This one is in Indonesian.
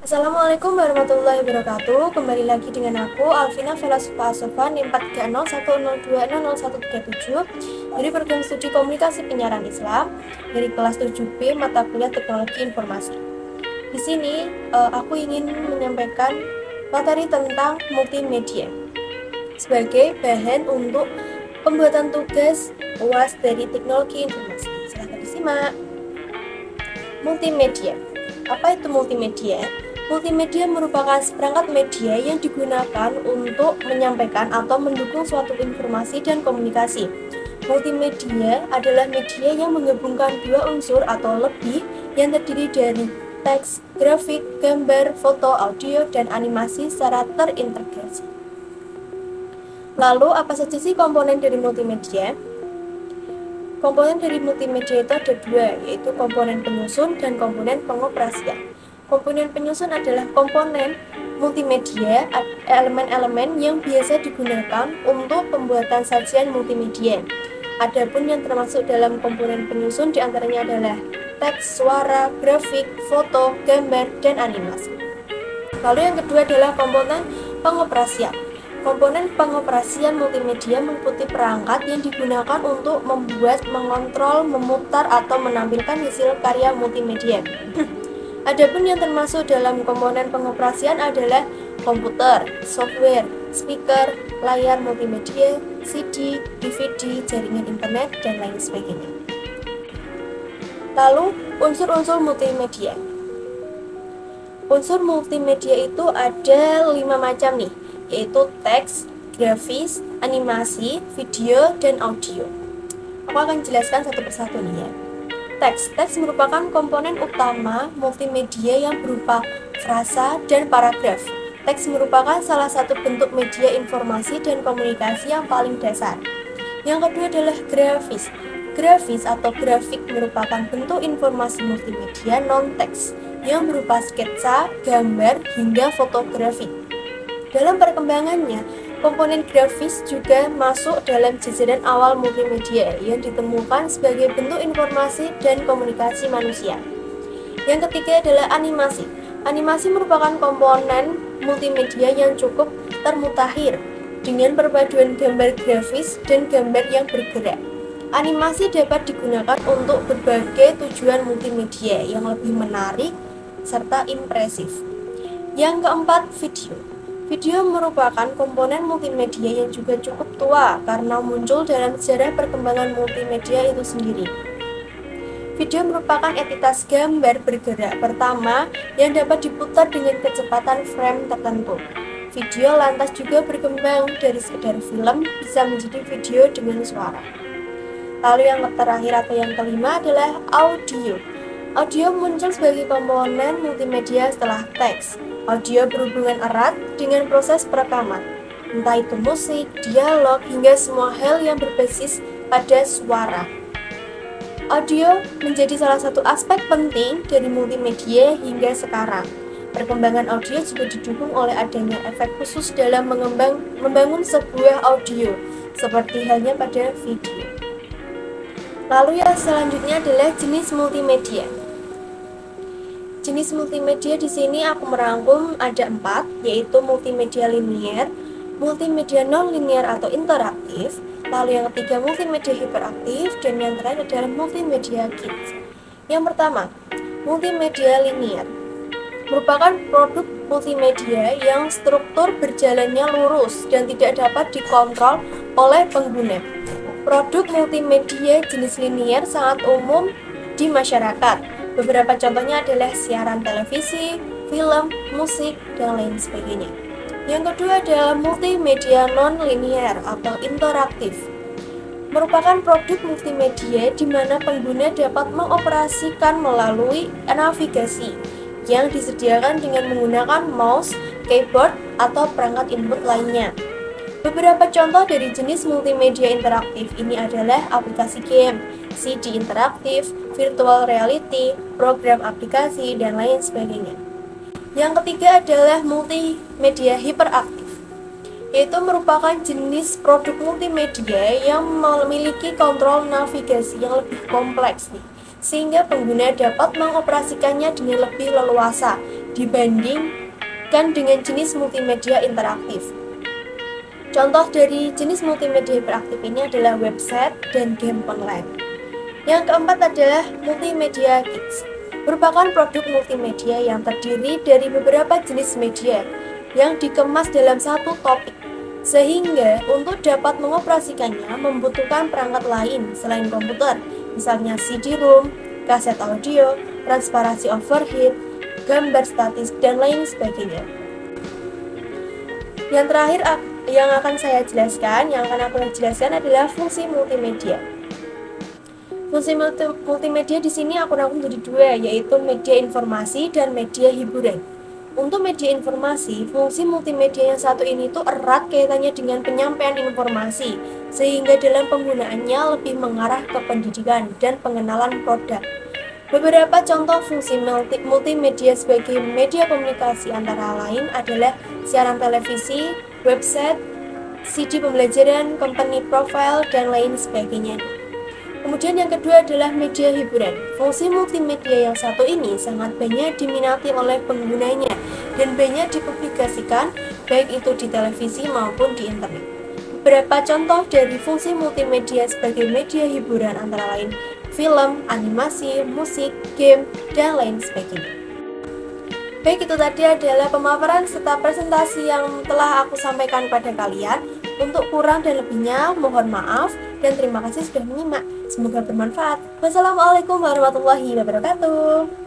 Assalamualaikum warahmatullahi wabarakatuh. Kembali lagi dengan aku Alvina Velasupa Asofa NIM 430102137 dari program studi Komunikasi Penyiaran Islam dari kelas 7B mata kuliah Teknologi Informasi. Di sini aku ingin menyampaikan materi tentang multimedia sebagai bahan untuk pembuatan tugas UAS dari Teknologi Informasi. Silahkan disimak. Multimedia. Apa itu multimedia? Multimedia merupakan seperangkat media yang digunakan untuk menyampaikan atau mendukung suatu informasi dan komunikasi. Multimedia adalah media yang menggabungkan dua unsur atau lebih yang terdiri dari teks, grafik, gambar, foto, audio, dan animasi secara terintegrasi. Lalu, apa saja sih komponen dari multimedia? Komponen dari multimedia itu ada dua, yaitu komponen penyusun dan komponen pengoperasian. Komponen penyusun adalah komponen multimedia, elemen-elemen yang biasa digunakan untuk pembuatan sajian multimedia. Adapun yang termasuk dalam komponen penyusun diantaranya adalah teks, suara, grafik, foto, gambar, dan animasi. Lalu yang kedua adalah komponen pengoperasian. Komponen pengoperasian multimedia meliputi perangkat yang digunakan untuk membuat, mengontrol, memutar, atau menampilkan hasil karya multimedia. Adapun yang termasuk dalam komponen pengoperasian adalah komputer, software, speaker, layar multimedia, CD, DVD, jaringan internet, dan lain sebagainya. Lalu, unsur-unsur multimedia. Unsur multimedia itu ada 5 macam nih, yaitu teks, grafis, animasi, video, dan audio. Aku akan jelaskan satu persatu nih ya. Teks merupakan komponen utama multimedia yang berupa frasa dan paragraf. Teks merupakan salah satu bentuk media informasi dan komunikasi yang paling dasar. Yang kedua adalah grafis. Grafis atau grafik merupakan bentuk informasi multimedia non-teks yang berupa sketsa, gambar, hingga fotografi. Dalam perkembangannya, komponen grafis juga masuk dalam jajaran awal multimedia yang ditemukan sebagai bentuk informasi dan komunikasi manusia. Yang ketiga adalah animasi. Animasi merupakan komponen multimedia yang cukup termutakhir dengan perpaduan gambar grafis dan gambar yang bergerak. Animasi dapat digunakan untuk berbagai tujuan multimedia yang lebih menarik serta impresif. Yang keempat, video. Video merupakan komponen multimedia yang juga cukup tua karena muncul dalam sejarah perkembangan multimedia itu sendiri. Video merupakan entitas gambar bergerak pertama yang dapat diputar dengan kecepatan frame tertentu. Video lantas juga berkembang dari sekedar film bisa menjadi video dengan suara. Lalu yang terakhir atau yang kelima adalah audio. Audio muncul sebagai komponen multimedia setelah teks. Audio berhubungan erat dengan proses perekaman, entah itu musik, dialog, hingga semua hal yang berbasis pada suara. Audio menjadi salah satu aspek penting dari multimedia hingga sekarang. Perkembangan audio juga didukung oleh adanya efek khusus dalam membangun sebuah audio, seperti halnya pada video. Lalu yang selanjutnya adalah jenis multimedia. Jenis multimedia di sini aku merangkum ada 4, yaitu multimedia linier, multimedia non-linier atau interaktif, lalu yang ketiga multimedia hiperaktif, dan yang terakhir adalah multimedia kids. Yang pertama, multimedia linier merupakan produk multimedia yang struktur berjalannya lurus dan tidak dapat dikontrol oleh pengguna. Produk multimedia jenis linier sangat umum di masyarakat. Beberapa contohnya adalah siaran televisi, film, musik, dan lain sebagainya. Yang kedua adalah multimedia non-linier atau interaktif. Merupakan produk multimedia di mana pengguna dapat mengoperasikan melalui navigasi yang disediakan dengan menggunakan mouse, keyboard, atau perangkat input lainnya. Beberapa contoh dari jenis multimedia interaktif ini adalah aplikasi game, CD interaktif, virtual reality, program aplikasi, dan lain sebagainya. Yang ketiga adalah multimedia hiperaktif, yaitu merupakan jenis produk multimedia yang memiliki kontrol navigasi yang lebih kompleks nih, sehingga pengguna dapat mengoperasikannya dengan lebih leluasa dibandingkan dengan jenis multimedia interaktif. Contoh dari jenis multimedia interaktif ini adalah website dan game online. Yang keempat adalah multimedia kits, merupakan produk multimedia yang terdiri dari beberapa jenis media yang dikemas dalam satu topik, sehingga untuk dapat mengoperasikannya membutuhkan perangkat lain selain komputer, misalnya CD-ROM, kaset audio, transparansi overhead, gambar statis, dan lain sebagainya. Yang terakhir yang akan aku jelaskan adalah fungsi multimedia. Fungsi multimedia di sini aku rangkum menjadi dua, yaitu media informasi dan media hiburan. Untuk media informasi, fungsi multimedia yang satu ini tuh erat kaitannya dengan penyampaian informasi, sehingga dalam penggunaannya lebih mengarah ke pendidikan dan pengenalan produk. Beberapa contoh fungsi multimedia sebagai media komunikasi antara lain adalah siaran televisi, website, CD pembelajaran, company profile, dan lain sebagainya. Kemudian yang kedua adalah media hiburan. Fungsi multimedia yang satu ini sangat banyak diminati oleh penggunanya dan banyak dipublikasikan baik itu di televisi maupun di internet. Beberapa contoh dari fungsi multimedia sebagai media hiburan antara lain film, animasi, musik, game, dan lain sebagainya. Baik, itu tadi adalah pemaparan serta presentasi yang telah aku sampaikan pada kalian. Untuk kurang dan lebihnya mohon maaf dan terima kasih sudah menyimak. Semoga bermanfaat. Wassalamualaikum warahmatullahi wabarakatuh.